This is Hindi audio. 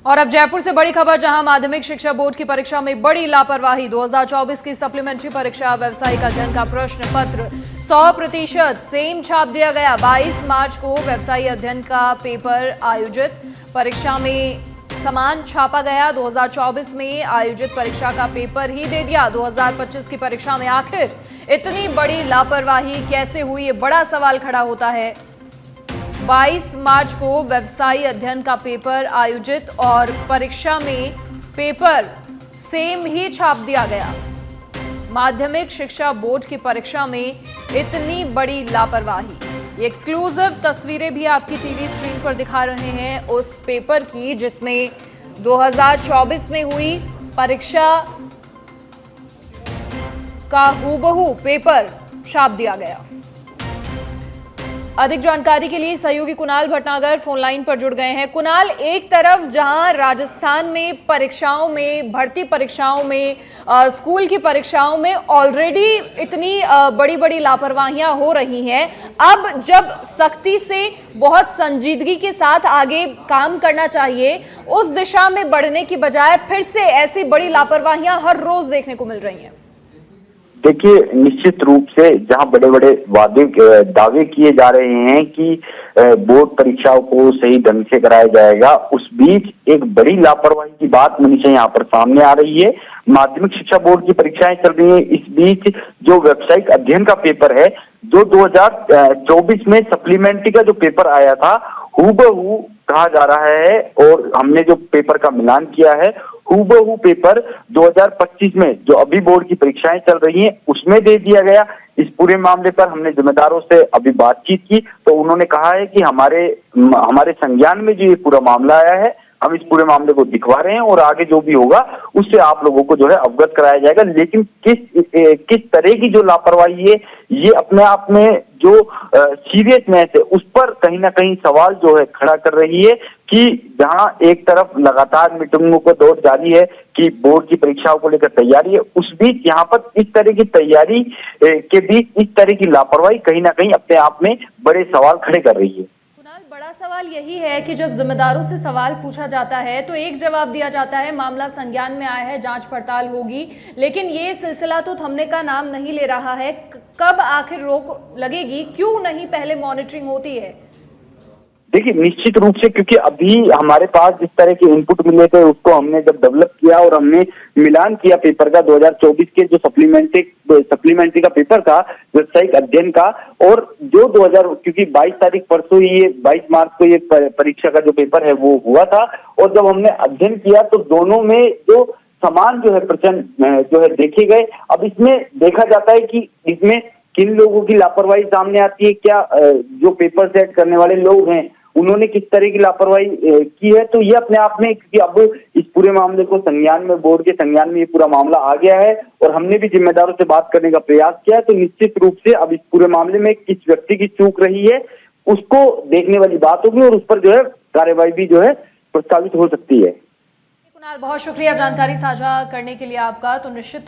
और अब जयपुर से बड़ी खबर, जहां माध्यमिक शिक्षा बोर्ड की परीक्षा में बड़ी लापरवाही। 2024 की सप्लीमेंट्री परीक्षा व्यावसायिक अध्ययन का प्रश्न पत्र 100% सेम छाप दिया गया। 22 मार्च को व्यावसायिक अध्ययन का पेपर आयोजित, परीक्षा में समान छापा गया। 2024 में आयोजित परीक्षा का पेपर ही दे दिया। 2025 की परीक्षा में आखिर इतनी बड़ी लापरवाही कैसे हुई, ये बड़ा सवाल खड़ा होता है। 22 मार्च को व्यवसायी अध्ययन का पेपर आयोजित और परीक्षा में पेपर सेम ही छाप दिया गया। माध्यमिक शिक्षा बोर्ड की परीक्षा में इतनी बड़ी लापरवाही। ये एक्सक्लूसिव तस्वीरें भी आपकी टीवी स्क्रीन पर दिखा रहे हैं उस पेपर की, जिसमें 2024 में हुई परीक्षा का हूबहू पेपर छाप दिया गया। अधिक जानकारी के लिए सहयोगी कुणाल भटनागर फोन लाइन पर जुड़ गए हैं। कुणाल, एक तरफ जहां राजस्थान में परीक्षाओं में, भर्ती परीक्षाओं में, स्कूल की परीक्षाओं में ऑलरेडी इतनी बड़ी बड़ी लापरवाहियां हो रही हैं, अब जब सख्ती से, बहुत संजीदगी के साथ आगे काम करना चाहिए, उस दिशा में बढ़ने की बजाय फिर से ऐसी बड़ी लापरवाहियां हर रोज देखने को मिल रही हैं। देखिए, निश्चित रूप से जहां बड़े बड़े दावे किए जा रहे हैं कि बोर्ड परीक्षाओं को सही ढंग से कराया जाएगा, उस बीच एक बड़ी लापरवाही की बात मनीषा यहाँ पर सामने आ रही है। माध्यमिक शिक्षा बोर्ड की परीक्षाएं चल रही हैं, इस बीच जो व्यावसायिक अध्ययन का पेपर है, जो 2024 में सप्लीमेंट्री का जो पेपर आया था, हूबहू कहा जा रहा है, और हमने जो पेपर का मिलान किया है, हूबहू पेपर 2025 में जो अभी बोर्ड की परीक्षाएं चल रही हैं उसमें दे दिया गया। इस पूरे मामले पर हमने जिम्मेदारों से अभी बातचीत की, तो उन्होंने कहा है कि हमारे संज्ञान में जो ये पूरा मामला आया है, हम इस पूरे मामले को दिखवा रहे हैं और आगे जो भी होगा उससे आप लोगों को जो है अवगत कराया जाएगा। लेकिन किस तरह की जो लापरवाही है, ये अपने आप में जो सीरियसनेस है, उस पर कहीं ना कहीं सवाल जो है खड़ा कर रही है कि जहां एक तरफ लगातार मीटिंगों को दौर जारी है कि बोर्ड की परीक्षाओं को लेकर तैयारी है, उस बीच यहाँ पर इस तरह की तैयारी के बीच इस तरह की लापरवाही कहीं ना कहीं अपने आप में बड़े सवाल खड़े कर रही है। बड़ा सवाल यही है कि जब जिम्मेदारों से सवाल पूछा जाता है तो एक जवाब दिया जाता है, मामला संज्ञान में आया है, जांच पड़ताल होगी, लेकिन ये सिलसिला तो थमने का नाम नहीं ले रहा है। कब आखिर रोक लगेगी, क्यों नहीं पहले मॉनिटरिंग होती है? देखिए, निश्चित रूप से, क्योंकि अभी हमारे पास जिस तरह के इनपुट मिले थे उसको हमने जब डेवलप किया और हमने मिलान किया पेपर का 2024 के जो सप्लीमेंट्री का पेपर था व्यावसायिक अध्ययन का, और जो क्योंकि 22 तारीख परसों ही, ये 22 मार्च को ये परीक्षा का जो पेपर है वो हुआ था, और जब हमने अध्ययन किया तो दोनों में जो समान जो है प्रश्न जो है देखे गए। अब इसमें देखा जाता है कि इसमें किन लोगों की लापरवाही सामने आती है, क्या जो पेपर सेट करने वाले लोग हैं उन्होंने किस तरह की लापरवाही की है। तो ये अपने आप में, क्योंकि अब इस पूरे मामले को संज्ञान में, बोर्ड के संज्ञान में ये पूरा मामला आ गया है और हमने भी जिम्मेदारों से बात करने का प्रयास किया है, तो निश्चित रूप से अब इस पूरे मामले में किस व्यक्ति की चूक रही है उसको देखने वाली बात होगी और उस पर जो है कार्यवाही भी जो है प्रस्तावित हो सकती है। कुणाल, बहुत शुक्रिया जानकारी साझा करने के लिए आपका। तो निश्चित